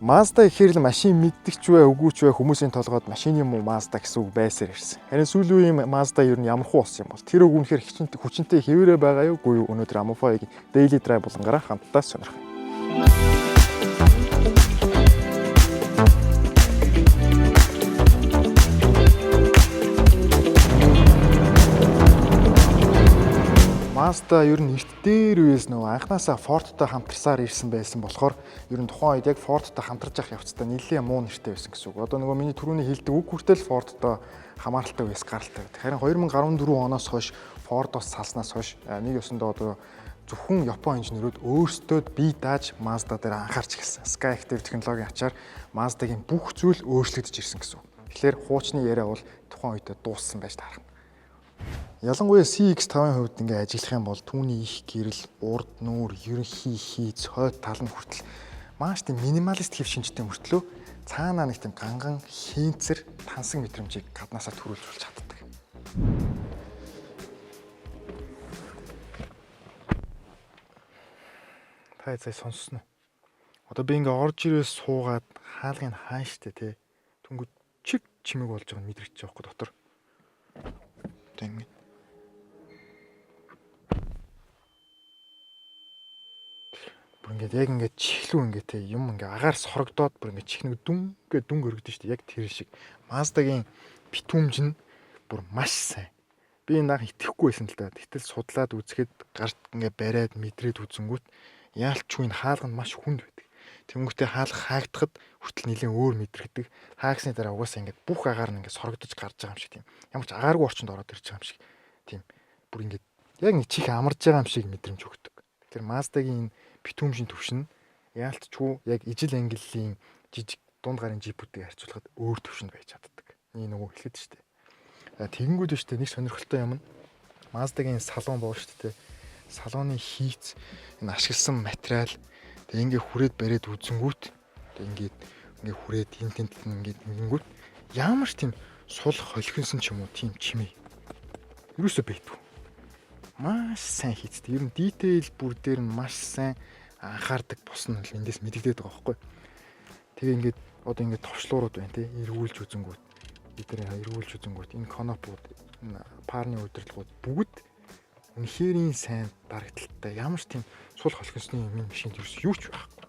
Mazda гэхээр л машин мэддэгч вэ, үгүй ч вэ хүмүүсийн толгойд машин юм уу Mazda гэсэн үг байсаар ирсэн. Харин сүүлийн үеийн Mazda ер нь ямар хуу болсон юм бол тэр үг үнэхээр хүчинтэй хэвээрээ байгаа юу? Үгүй юу? Өнөөдөр Amofy-гийн Daily Drive болонгаараа хамтдаа сонирхъя. Mazda ер нь эрт дээр үеэс нөгөө анханасаа Ford-той хамтарсаар ирсэн байсан болохоор ер нь тухайн үед яг Ford-той хамтарч явах явцдаа нэлээд муу нэртэй байсан гэсэн үг. Одоо нөгөө миний түрүүний хэлдэг үг хүртэл Ford-той хамааралтай байс гаралтай байдаг. Харин 2014 оноос хойш Ford-оос салснаас хойш нэг ёсондоо одоо зөвхөн Япон инженерүүд өөрсдөө бие дааж Mazda дээр анхаарч эхэлсэн. Skyactiv технологийн ачаар Mazda-гийн бүх зүйл өөрчлөгдөж ирсэн гэсэн үг. Тэгэхээр хуучны яриа бол тухайн үедээ дууссан байж таарна. Ялангуяа CX-5-ын хувьд ингээ ажиллах юм бол түүний их гэрэл, урд нүүр, ерөнхий хийц, хойд тал нь хүртэл маш тийм минималист хэв шинжтэй мөртлөө цаанаа нэг тийм ганган хийнцэр тансаг мэдрэмжийг гаднаасаа төрүүлж чаддаг. Та зай сонссноо. Одоо би ингээ орж ирээ суугаад хаалгыг хааштай те. Түнгүүд чиг чимэг болж байгааг мэдрэгдэж байгаа хгүй дотор. Одоо ингээ бүр ингээд яг ингээд чихлүү ингээд те юм ингээд агаар сорогдоод бүр ингээд чихнэг дүнг өргөдөн шүү дээ. Яг тэр шиг Mazda-гийн битүүмж нь бүр маш сайн. Би энэ анх итгэхгүй байсан л да. Гэтэл судлаад үзэхэд гарт ингээд бариад мэдрээд үзэнгүүт яалчгүй энэ хаалга нь маш хүнд байдаг. Тэнгүүтээ хаалга хаагдахад хүртэл нэлээд өөр мэдрэгдэг. Хаагсны дараа угаасаа ингээд бүх агаар нь ингээд сорогдож гарч байгаа юм шиг тийм. Ямар ч агааргүй орчинд ороод ирж байгаа юм шиг тийм. Бүр ингээд яг нэг чих амарж байгаа юм шиг мэдрэмж өгдөг. Тэгэхээр Mazda-гийн битүүмжийн төвшин яалтчгүй яг ижил ангиллын жижиг дунд гарын жипүүдийг харьцуулахад өөр төвшөнд байж чаддаг. Нэг нөгөө хэлэхэд шүү дээ. Тэгэнгүүт шүү дээ нэг сонирхолтой юм нь Mazda-гийн салон боо шүү дээ. Салоны хийц энэ ашигласан материал тэгээ ингээ хүрээд бариад үзэнгүүт тэгээ ингээ хүрээд тент ингээ ингэнгүүт ямар ч тийм сул холхинсон ч юм уу тийм чимээ юусоо байтгүй. Маш сайн хийцтэй. Ер нь detail бүр дээр нь маш сайн анхаардаг бос нь л эндээс мэдэгдээд байгаа байхгүй. Тэгээ ингээд одоо ингээд товчлуурууд байна тий. Эргүүлж үзэнгүүт энэ конопууд, парны удирдлагууд бүгд үнэхэрийн сайн дарагдaltaй. Ямар ч тийм сул холхинсны юм машинд юу ч байхгүй.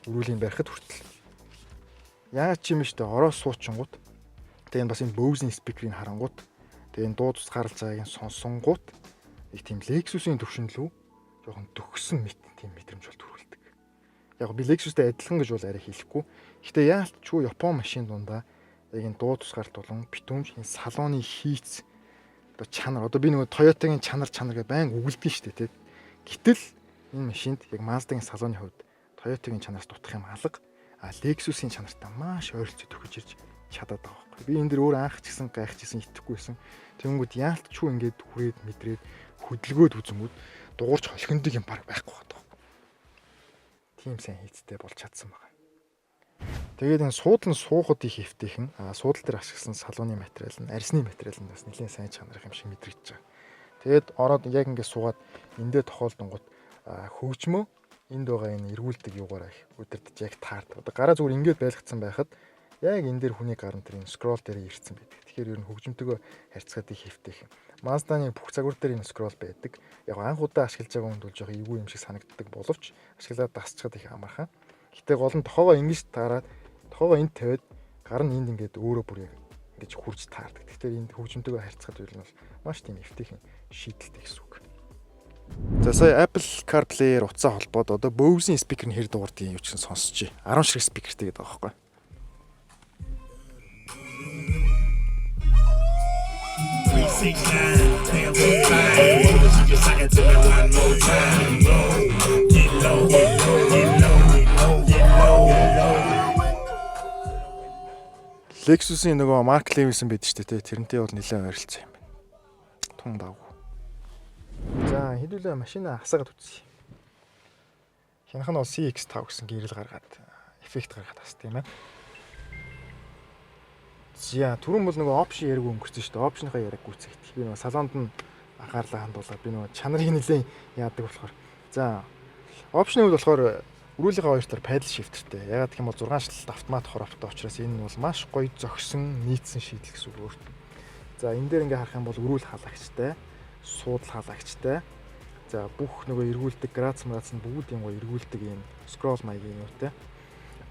Өрүүлийн барихад хүртэл. Яаж ч юм штэ ороо суучингууд. Тэгээ энэ бас энэ Bose-ийн спикерийг харангууд. Тэгээ энэ дуу тусгаарлаж байгааг нь сонсонгууд их тийм Lexus-ийн төвшин лүү жоохон төгссөн мэт тийм мэдрэмж бол төрүүлдэг. Яг би Lexus-тэй адилхан гэж бол арай хэлэхгүй. Гэхдээ яалтчгүй Япон машин дундаа яг энэ дуу тусгаалт болон битүүмж энэ салоны хийц одоо чанар одоо би нөгөө Toyota-гийн чанар гэж байн үгэлдэг шүү дээ тий. Гэтэл энэ машинд яг Mazda-гийн салоны хувьд Toyota-гийн чанараас дутах юм алга. Lexus-ийн чанартай маш ойролцоо төгөж ирж чадаад байгаа байхгүй. Би энэ дэр өөр анх ч гэсэн гайхажсэн итгэхгүйсэн. Тэнгүүд яалтчгүй ингээд хүрээд мэдрээд хөдөлгөөд үзэнгүүд дуурч холхиндог юм баг байхгүй байгаа. Тийм сайн хийцтэй болж чадсан байна. Тэгээд энэ суудлын суухад их хэвтэйхэн суудлын дээр ашигласан салууны материал нь арьсны материал нь бас нэлээд сайн чанарх юм шиг мэдрэгдэж байгаа. Тэгээд ороод яг ингээд суугаад эндээ тохиолдонгууд хөгжмөө энд байгаа энэ эргүүлдэг юугаараа их удирдах яг таард. Одоо гараа зүгээр ингээд байлгацсан байхад яг энэ дээр хүний гарын дээр энэ скрол дээр ирсэн байдаг. Тэгэхээр ер нь хөгжмөнтэйгөө харьцаад их хэвтэйхэн. Mazda-ны бүх загвар дээр энэ скрол байдаг. Яг анх удаа ашиглаж байгаа хүнд бол жоохон эвгүй юм шиг санагддаг боловч ашиглаад дасчихад их амархан. Гэтэ гол нь тохоогоо ингэж таараад тохоогоо энд тавиад гар нь энд ингээд өөрөө бүр ингэж хурж таардаг. Тэгэхээр энд хөгжмөнтэйгөө харьцаад үйл нь бол маш тийм эвтэйхэн шийдэлтэй гэсэн үг. За сая Apple CarPlay-ээр утсаа холбоод одоо Bose-ийн спикерний хэр дуурдгийг юу ч гэсэн сонсчихъя. 10 ширхэг спикертэй гэдэг байгаа байхгүй. Lexus-ийн нөгөө Mark Lewis байд штэ тэ тэрнтэй бол нэлээд ойролцоо юм байна. Тун давгүй. За хэдүүлээ машина хасаад үзье. Хянах нь бол CX-5 гэсэн гэрэл гаргаад эффект гаргаад бас тийм ээ. За түрүүн бол нөгөө опшн яриг өнгөрсөн шүү дээ. Опшныхаа яриг гүйцэтгэх. Би нөгөө салонд нь анхаарлаа хандуулаад би нөгөө чанарыг нэлээд яадаг болохоор. За опшны хувьд болохоор Өрөөлийнхөө хоёр талаар paddle shifterтэй. Ягаад гэх юм бол 6 шилэлт автомат хоровтой учраас энэ нь бол маш гоё зогсон нийцсэн шийдэл гэсэн үг өөртөө. За энэ дээр ингээ харах юм бол өрөөл халагчтай, суудал халагчтай. За бүх нөгөө эргүүлдэг грац нь бүгд юм гоё эргүүлдэг юм scroll маягийн юутай.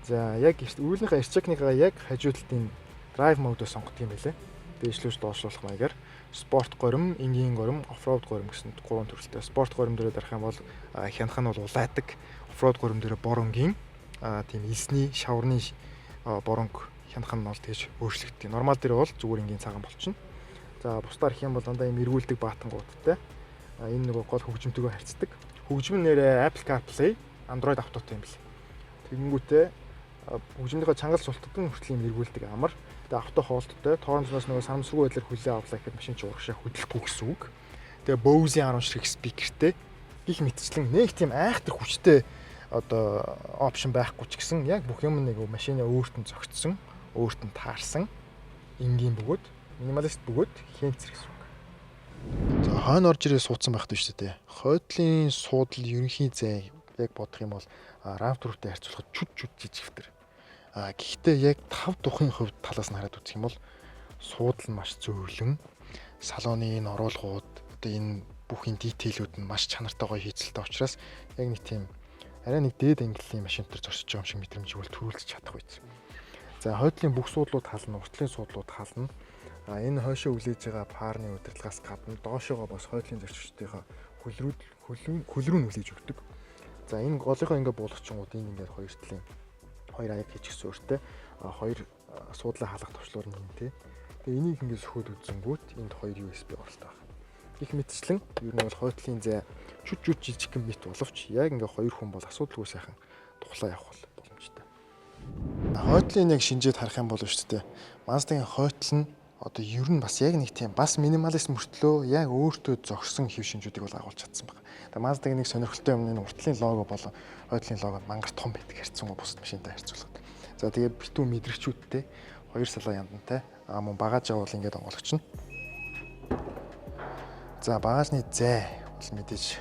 За яг өрөөлийнхөө эрчекнийгаа яг хажуудалд энэ drive mode-ос сонгодог юм байлээ. Дээшлүүж доошлуулах маягаар спорт горим, энгийн горим, оффроуд горим гэсэн гурван төрөлтэй. Спорт горим дээр дарах юм бол хянах нь бол улайдаг. Оффроуд горим дээр боронгийн тийм элсний, шаврны боронг хянах нь бол тэгж өөрчлөгддөг. Нормал дээр бол зүгээр энгийн цагаан болчихно. За бусдаар их юм бол дандаа юм эргүүлдэг баатангуудтай. Энэ нөгөө гол хөгжимтэйгээ харьцдаг. Хөгжим нь нэрээ Apple CarPlay, Android Auto-тай юм бэл. Тэгэнгүүтээ хөгжмийнхөө чангал султад нь хүртэл юм эргүүлдэг амар. Тэгээ авто хоолттой, тоороноос нөгөө санамсаргүй байдлаар хүлээ авлаа гэхэд машин ч урагшаа хөдөлгөхгүй гэсэн үг. Тэгээ Bose 10 шиг спикертэй гих мэтчлэн нэг тийм айхтар хүчтэй одоо опшн байхгүй ч гэсэн яг бүх юм нэг машины өөртөө зөгцсөн, өөртөө таарсан энгийн бөгөөд минималист бөгөөд хэмцэр гэсэн үг. За хойно орж ирээ суудсан байх дээ шүү дээ. Хойдлын суудал ерөнхий зай яг бодох юм бол RAV4-тэй харьцуулахад чүд жижигвтер. Гэхдээ яг 5 тухын хувьд талаас нь хараад үзэх юм бол суудал нь маш зөөлөн, салооны энэ оруулгууд, одоо энэ бүх энэ детейлүүд нь маш чанартай гоё хийцэлтэй учраас яг нэг тийм арай нэг дээд ангиллын машинтар зорчиж байгаа юм шиг мэдрэмж бол төрүүлж чадах үйс. За хойдлын бүх суудлууд хална, уртлын суудлууд хална. Энэ хойшоо үлээж байгаа парны удирдлагаас гадна доошоогоо бас хойдлын зорчигчдынхаа хөл рүү нүлээж өгдөг. За энэ голынхоо ингээ буулгачингууд энэ ингээд хоёр талын хоёр аяг хийчихсэн өөртөө хоёр суудлаа халах төвчлөр нь юм тий. Тэгээ энийг ингээд сөхөд үзэнгүүт энд хоёр USB оролтой байна. Их мэтчлэн ер нь бол хойтлын зай чүд жижигхэн мэт боловч яг ингээ хоёр хүн бол асуудалгүй сайхан тухлаа явах боломжтой. Хойтлын яг шинжээд харах юм бол шүү дээ. Mazda-гийн хойтл нь одоо ер нь бас яг нэг тийм бас минималист мөртлөө яг өөртөө зогссон хэв шинжүүдийг бол агуулж чадсан байна. Тэгээ Mazda-гийн нэг сонирхолтой юм нь уртлын лого болон хойтлын лого мангар том байдаг харьцангуй бусад машинтай харьцуулахад. За тэгээ битүү мэдрэгчүүдтэй хоёр салаа яндантай мөн багаж авал ингээд онгологчно. За багажны зай бол мэдээж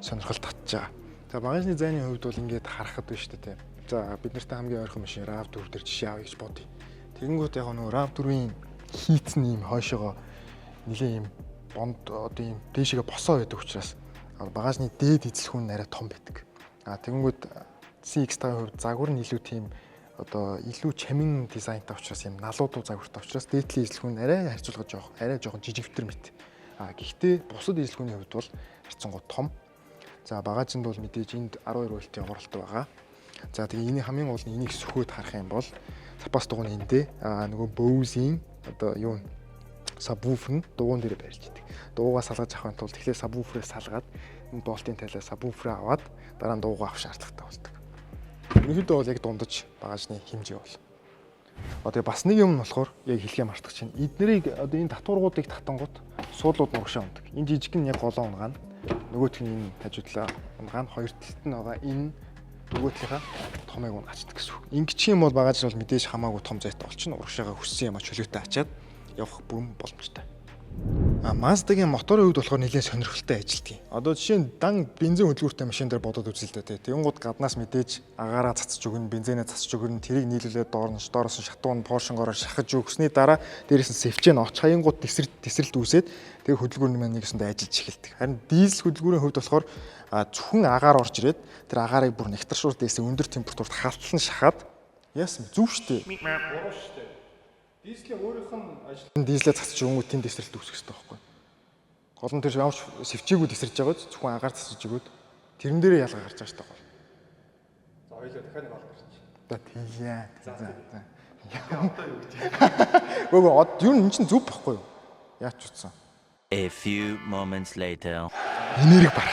сонирхол татж байгаа. За багажны зайны хувьд бол ингээд харахад байна шүү дээ. За бид нартай хамгийн ойрхон машин RAV4 дээр жишээ авъя гэж бодъё. Тэгэнгүүт яг нөгөө RAV4-ийн хийцэн юм хойшоогоо нэлээ юм бонд одоо юм дээшээгээ босоо байдаг учраас багажны дээд эзлэх нь арай том байдаг. Тэгэнгүүт CX-5-ийн хувьд загвар нь илүү тийм одоо илүү чамин дизайнтай учраас юм налуудуу загвартай учраас дээдлийн эзлэх нь арай харьцуулахад арай жоохон жижигвтер мэт. Гэхдээ бусад эзлэхүүний хувьд бол харьцангуй том. За багажинд бол мэдээж энд 12 вольтын оролт байгаа. За тэгээ энэ хамгийн гол нь энийг сөхөөд харах юм бол запас дугуйн эндээ нөгөө Bose-ийн одоо юу сабвуфер нь дугуйн дээр барьж идэг. Дуугаа салгаж авахын тулд тэгэхээр сабвуферээ салгаад энэ болтын тайлаа сабвуферээ аваад дараа нь дуугаа авах шаардлагатай болдог. Ерөнхийдөө бол яг дундаж багажны хэмжээ бол. Одоо бас нэг юм нь болохоор яг хэлхээ мартах чинь эднэрийг одоо энэ татваргуудыг татангууд суудлууд нурагшаа ундаг. Энэ жижиг нь яг голоо унгаана. Нөгөөх нь энэ хажуудлаа унгаана. Хоёр талд нь байгаа энэ нөгөөдлийнхаа томыг унгачдаг гэсэн үг. Ингэчих юм бол багаж нь бол мэдээж хамаагүй том зайтай болчихно. Урагшаага хүссэн юм а чөлөөтэй ачаад явах бүрэн боломжтой. Mazda-гийн моторын хувьд болохоор нэлээд сонирхолтой ажилтгийг. Одоо жишээ нь дан бензин хөдөлгөөртэй машин дээр бодоод үзэл дээ. Тэнгууд гаднаас мэдээж агаараа цацж өгнө, бензинээ цацж өгнө, тэрийг нийлүүлээд доороос нь шатуун Porsche-гоор шахаж өгснээ дараа дээрээс нь сэвчээ нооч хаянгууд тесрэлт үүсээд тэгээ хөдөлгөөрний маань нэгэсэндээ ажиллаж эхэлдэг. Харин дизель хөдөлгөөрийн хувьд болохоор зөвхөн агаар орж ирээд тэр агаарыг бүр нэгтршуурд дээсээ өндөр температурт халтан шахаад яасан зүв штэ. Буруу штэ. Дизелийн өөрийнх нь ажил дизелээ цацж өгөнгүүт тэнд тесрэлт үүсгэх хэрэгтэй байхгүй. Гол нь тэр ямарч сэвчээгүүд тесэрж байгааз зөвхөн агаар цацж өгөөд тэрэн дээрээ ялгаа гарч байгаа штэ. За хоёлоо дахиад нэг бол гарч. За тийя. За. Одоо юу гэж. Гөө юу н чинь зүв байхгүй юу? Яач утсан. A few moments later. Энерги баг.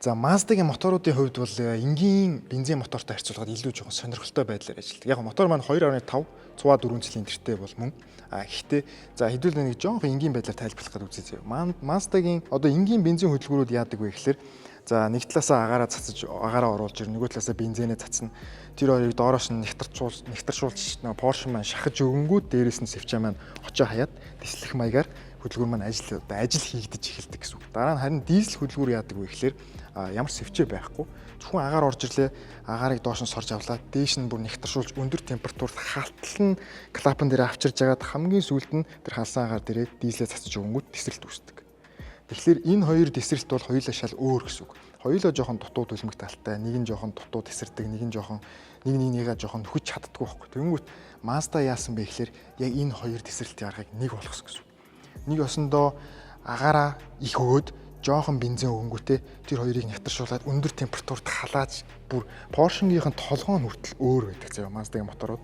За Mazda-гийн моторуудын хувьд бол энгийн бензин мотортой харьцуулахад илүү жоохон сонирхолтой байдлаар ажилладаг. Яг мотор маань 2.5 4 цилиндртэй бол мөн. Гэхдээ за хэдүүлээ нэг жоохон энгийн байдлаар тайлбарлах гэдэг үзье. Mazda-гийн одоо энгийн бензин хөдөлгөөрүүд яадаг вэ гэхээр за нэг талаасаа агаараа цацаж агаараа оруулж ир нөгөө талаасаа бензинээ цацна. Тэр хоёрыг доороос нь нэгтаршуулж Porsche маань шахаж өгөнгүүт дээрээс нь сэвчээ маань очоо хаяад тислэх маягаар хөдөлгүүр маань ажил хийгдэж эхэлдэг гэсэн үг. Дараа нь харин дизель хөдөлгүүр яадаг вэ гэхээр ямар сэвчээ байхгүй. Зөвхөн агаар орж ирлээ, агаарыг доош нь сорж авлаа, дээш нь бүр нэгтаршуулж өндөр температурт халтал нь клапан дээр авчирж агаад хамгийн сүүлд нь тэр халсан агаар дээрээ дизлээ цацаж өгөнгүүт тесрэлт үүсдэг. Тэгэхээр энэ хоёр тесрэлт бол хоёулаа шал өөр гэсэн үг. Хоёулаа жоохон дутуу дүлмэг талтай, нэг нь жоохон дутуу тесэрдэг, нэг нь жоохон нэгнийгээ жоохон хүч чаддаггүй байхгүй. Тэнгүүт Mazda яасан бэ гэхээр яг энэ хоёр тесрэлтийн аргыг нэг болгосон гэсэн үг. Нэг осондоо агаараа их өгөөд жоохон бензин өгөнгүүтээ тэр хоёрыг нягтршуулаад өндөр температурт халааж бүр Porsche-гийн толгой нь хүртэл өөр байдаг заяа Mazda-гийн моторууд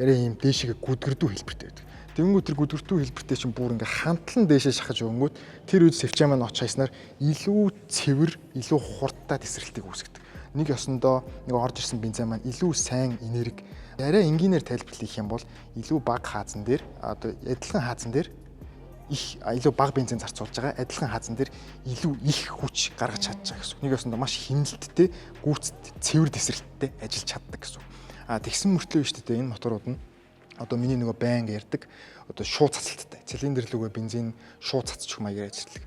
арай ийм дээшээ гүдгэрдүү хэлбэртэй байдаг. Тэнгүүд тэр гүдгэрдүү хэлбэртэй чинь бүр ингээ хандлан дээшээ шахаж өгөнгүүт тэр үед сэвчээ маань оч хайснаар илүү цэвэр, илүү хурдтай тесрэлтийг үүсгэдэг. Нэг ёсондоо нэг орж ирсэн бензин маань илүү сайн энерги арай энгийнээр тайлбарлах юм бол илүү бага хаазан дээр одоо адилхан хаазан дээр их илүү бага бензин зарцуулж байгаа адилхан хаазан дээр илүү их хүч гаргаж чадж байгаа гэсэн. Нэг ёсондоо маш хэмнэлттэй, гүйцэд цэвэр тесрэлттэй ажиллаж чаддаг гэсэн. Тэгсэн мөртлөө шүү дээ энэ моторууд нь одоо миний нөгөө байнга ярддаг одоо шууд цацалттай. Цилиндр рүүгээ бензин шууд цацчих маягаар ажилладаг.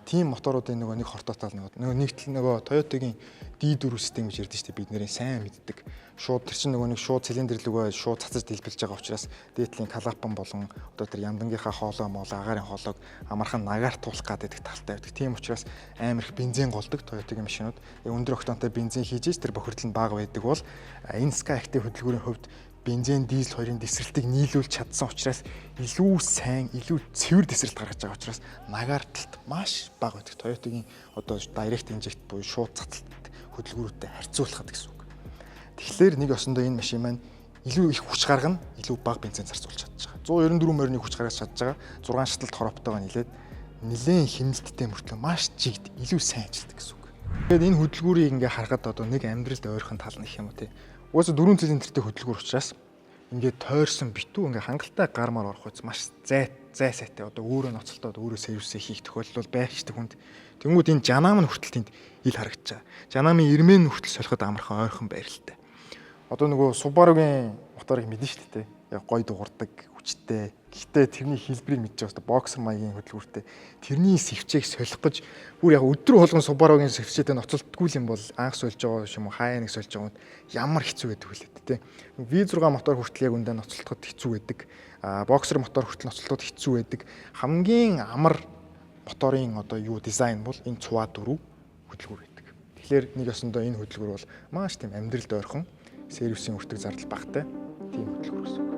Тийм моторуудын нөгөө нэг хортоотой нөгөө Toyota-гийн D4 систем гэж ярьдэн шүү дээ. Бид нэрийн сайн мэддэг. Шууд тэр чинь нөгөө нэг шууд цилиндр рүүгээ шууд цацаж дэлбэлж байгаа учраас дээдлийн клапан болон одоо тэр яндангийнхаа хоолой агаарын хоолойг амархан нагаар туулах гэдэг талтай байдаг. Тийм учраас амар их бензин голдог Toyota-гийн машинууд. Өндөр октантай бензин хийж тэр бохирдол нь бага байдаг бол энэ Sky Active хөдөлгүүрийн хувьд бензин, дизель хоёрын тесрэлтийг нийлүүлж чадсан учраас илүү сайн, илүү цэвэр тесрэлт гаргаж байгаа учраас нагаар талт маш бага байдаг. Toyota-гийн одоо direct inject буюу шууд цацалт хөдөлгүүрүүдэд харьцуулахад гэсэн үг. Тэгэхээр нэг осондоо энэ машин маань илүү их хүч гаргана, илүү бага бензин зарцуулж чадж байгаа. 194 морины хүч гаргаж чадж байгаа. 6 шаталт хороптойгоо нэлээд хэмнэлттэй мөртлөө маш жигд илүү сайн ажилладаг гэсэн үг. Тэгээд энэ хөдөлгүүрийг ингээ харахад одоо нэг амьдралд ойрхон тал нь гэх юм уу те. Угаасаа 4 цилиндртэй хөдөлгүүр учраас ингээд тойрсон битүү ингээ хангалттай гармаар орох үз маш зай сайтай одоо өөрөө ноцолтоод өөрөө сервисээ хийх тохиолдол байхчдаг хүнд тэнгууд энэ жанаам нь хүртэл тэнд ил харагдаж байгаа. Жанаамын ирмэн хүртэл солиход амархан ойрхон байралтай. Одоо нөгөө Subaru-гийн моторыг мэдэн шүү дээ. Яг гой дуурдаг, хүчтэй. Гэхдээ тэрний хэлбэрийг мэдж байгаа боксер маягийн хөдөлгүүртэй. Тэрний сэвчээг солих гэж бүр яг өдөр болгон Subaru-гийн сэвчээтэй ноцолтгүй юм бол анх сольж байгаа юм уу, хаяа нэг сольж байгаа юм ямар хэцүү байдаг вэ те. V6 мотор хүртэл яг үндэ ноцолтоход хэцүү байдаг. Боксер мотор хүртэл ноцолтоход хэцүү байдаг. Хамгийн амар моторын одоо юу дизайн бол энэ цуваа 4 хөдөлгүүр байдаг. Тэгэхээр нэг ёсондоо энэ хөдөлгүүр бол маш тийм амьдралд ойрхон сервисийн үртэг зардал багтай тийм хөдөлгүүр гэсэн үг.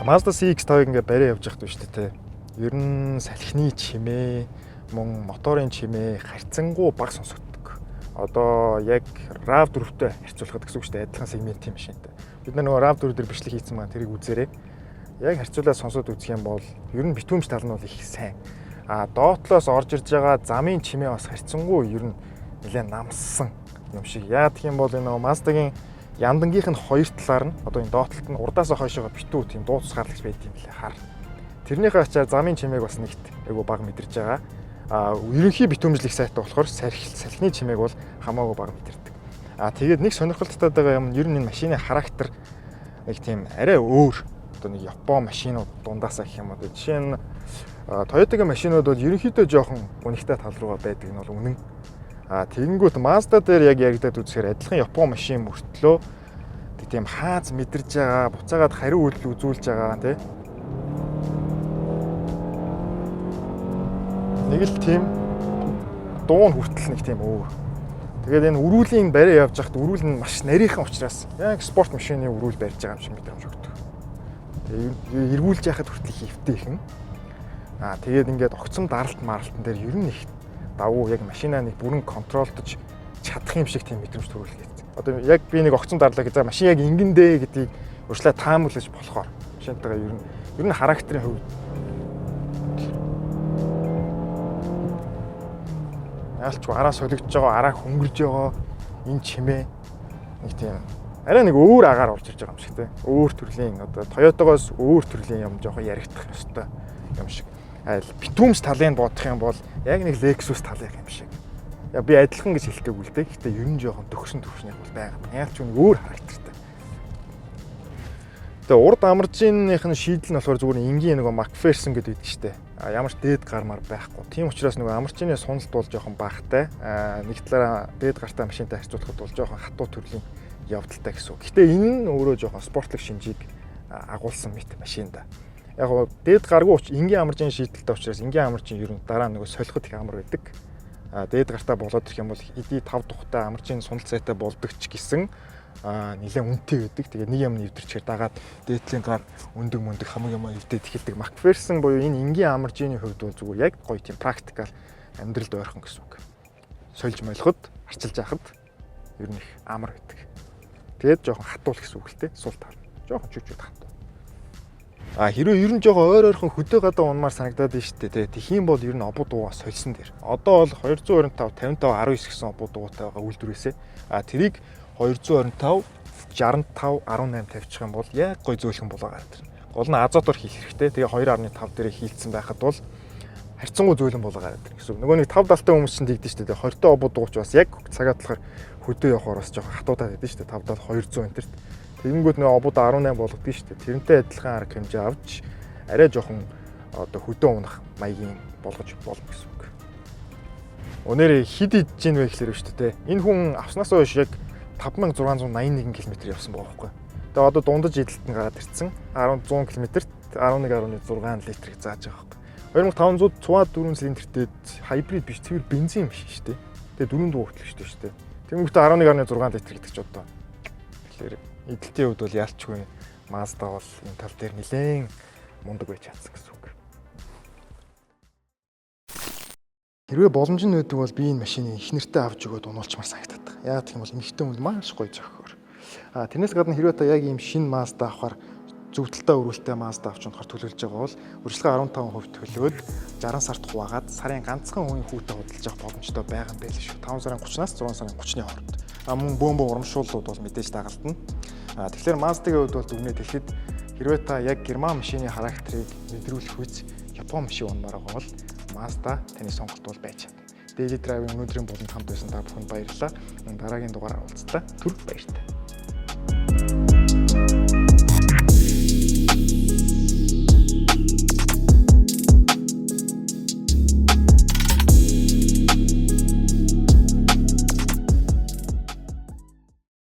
Mazda CX-5-ыг ингээ барай явж явах шүү дээ те. Ер нь салхины чимээ, мөн моторын чимээ харьцангуй бага сонсогддог. Одоо яг RAV4-тэй харьцуулахад гэсэн үг шүү дээ. Адилхан сегментийн машинтай. Бид нөгөө RAV4 дээр бичлэг хийсэн маань тэрийг үзээрэй. Яг харьцуулаад сонсоод үзэх юм бол ер нь битүүмж тал нь бол их сайн. Доотлоос орж ирж байгаа замын чимээ бас харьцангуй ер нь нэлээд намссан юм шиг. Яагаад гэх юм бол энэ Mazda-гийн яндангийнх нь хоёр талаар нь одоо энэ доотлолт нь урдаасаа хойшоогоо битүү тийм дуу тусгаарлагч байд юм лээ хар. Тэрнийхээ ачаар замын чимээг бас нэгт айгу бага мэдэрж байгаа. Ерөнхий битүүмжлэх сайтай болохоор салхины чимээг бол хамаагүй бага мэдэрдэг. Тэгээд нэг сонирхолтой байгаа юм ер нь энэ машины характер нэг тийм арай өөр. Одоо нэг Япон машинууд дундаасаа гэх юм уу. Жишээ нь Toyota-гийн машинууд бол ерөнхийдөө жоохон үнэхтэй тал руугаа байдаг нь бол үнэн. Тэгэнгүүт Mazda дээр яг яригадад үзэхээр адилхан Япон машин мөртлөө тийм хааз мэдэрж байгаа, буцаагаад хариу үйлдэл үзүүлж байгаа тий. Нэг л тийм дуун хүртэл нэг тийм өөр. Тэгээд энэ өрүүлийн барай явж байхад өрүүл нь маш нарийнхан учраас яг спорт машины өрүүл барьж байгаа юм шиг мэдрэмж өгдөг. Тэгээд эргүүлж яхад хүртэл хөвтэй ихэн. Тэгээд ингээд огцом даралт маралтан дээр ер нь их давуу яг машинаа нэг бүрэн контролдож чадах юм шиг тийм мэдрэмж төрүүлгээд. Одоо яг би нэг огцом дарлаа гэж машин яг ингэндээ гэдгийг урьдлаа таамаглаж болохоор машинтайгаа ер нь характерын хувьд яалч араа солигдож байгаа, араа хөнгөрж байгаа энэ чимээ нэг тийм арай нэг өөр агаар орж ирж байгаа юм шиг те. Өөр төрлийн одоо Toyota-гоос өөр төрлийн юм жоохон яригдах ёстой юм шиг. Битүүмж талын бодох юм бол яг нэг Lexus талын юм шиг. Яг би адилхан гэж хэлэх гээгүй л дээ. Гэхдээ ер нь жоохон төгсөн төвшнийх бол байгаа. Яг ч өөр характертай. Тэгээ урд амаржийнхын шийдэл нь болохоор зүгээр энгийн нөгөө Макферсон гэдэг байдаг штэ. Ямар ч дээд гармаар байхгүй. Тийм учраас нөгөө амаржины суналт бол жоохон багтай. Нэг талаараа дээд гартай машинтай харьцуулахад бол жоохон хатуу төрлийн явдалтай гэсэн үг. Гэтэ энэ нь өөрөө жоохон спортлог шинжийг агуулсан мэт машин да. Яг гоо дээд гаргүй энгийн амаржийн шийдэлтэй учраас энгийн амаржийн ер нь дараа нөгөө солиход их амар байдаг. Дээд гартаа болоод ирэх юм бол эдий 5 тухтай амаржийн суналт сайтай болдог ч гэсэн нэлээд үнэтэй байдаг. Тэгээ нэг юм нэвдэрчээр дагаад дээдлийн гар өндөг мөндөг хамаг юм эвдээд эхэлдэг. Макферсон буюу энэ энгийн амаржийн хувьд бол зүгээр яг гоё тийм практикал амьдралд ойрхон гэсэн үг. Сольж молиход, арчилж яхад ер нь их амар байдаг. Тэгээд жоохон хатуул гэсэн үг л дээ. Сул тал. Жоохон чүчүүд хатуу. Хэрвээ ер нь жоохон ойрхон хөдөө гадаа унмаар санагдаад байна шүү дээ. Тэхийн бол ер нь обод дуугаа сольсон дээр. Одоо бол 225 55 19 гэсэн обод дуугаатай байгаа үйлдвэрээсээ. Тэрийг 225 65 18 тавьчих юм бол яг гой зөөлхөн болоо гараад ирнэ. Гол нь азотоор хийх хэрэгтэй. Тэгээ 2.5 дээрээ хийлцсэн байхад бол харьцангуй зөөлөн болоо гараад ирнэ гэсэн үг. Нөгөө нэг 5 далтай хүмүүс чинь тэгдэж шүү дээ. 20 та обод дууч бас яг цагаад болохоор хөдөө явахаар бас жоохон хатуудаад байдаг шүү дээ. 5 дал 200 энтерт. Тэгэнгүүт нөгөө обод 18 болгодгийг шүү дээ. Тэрнтэй адилхан арга хэмжээ авч арай жоохон одоо хөдөө унах маягийн болгож болно гэсэн үг. Өнөөрэ хэд идэж ийн вэ гэхлээр шүү дээ. Энэ хүн авснаас хойш яг 5681 км явсан байгаа байхгүй. Тэгээ одоо дундаж эдэлт нь гараад ирсэн. 100 км-т 11.6 литрийг зааж байгаа байхгүй. 2500 цуваад 4 цилиндртэй хайбрид биш цэвэр бензин биш шүү дээ. Тэгээ 4 дуу хөтлөгчтэй шүү дээ. Тэнгүүтээ 11.6 литр гэдэг ч одоо. Тэгэхээр эдэлтийн хувьд бол ялчгүй Mazda бол энэ тал дээр нэлээд мундаг байж чадсан гэсэн үг. Хэрвээ боломж нь байдаг бол би энэ машиныг их нэртэй авч өгөөд унуулчмаар санагдаад байна. Яг гэх юм бол эмэгтэй хүмүүс маш гоё зохиор. Тэрнээс гадна хэрвээ та яг ийм шинэ Mazda авахар зөвдөлтөй өрүүлтэй Mazda авч унахаар төлөвлөж байгаа бол үржлэгээ 15% төлөөд 60 сард хуваагаад сарын ганцхан үеийн хүүтэй худалдаж авах боломжтой байгаа юм байл шүү. 5 сарын 30-наас 6 сарын 30-ны хооронд. Мөн бөөнбө урамшууллууд бол мэдээж дагалдана. Тэгэхээр Mazda-гийн хувьд бол дүгнээд хэлэхэд хэрвээ та яг герман машины характерыг мэдрүүлэх үз Япон машин унмаар байгаа бол Mazda таны сонголт бол байж чадна. Daily Drive-ийн өнөөдрийн болонд хамт байсан та бүхэнд баярлалаа. Дараагийн дугаараар уулзлаа. Түр баярлалаа.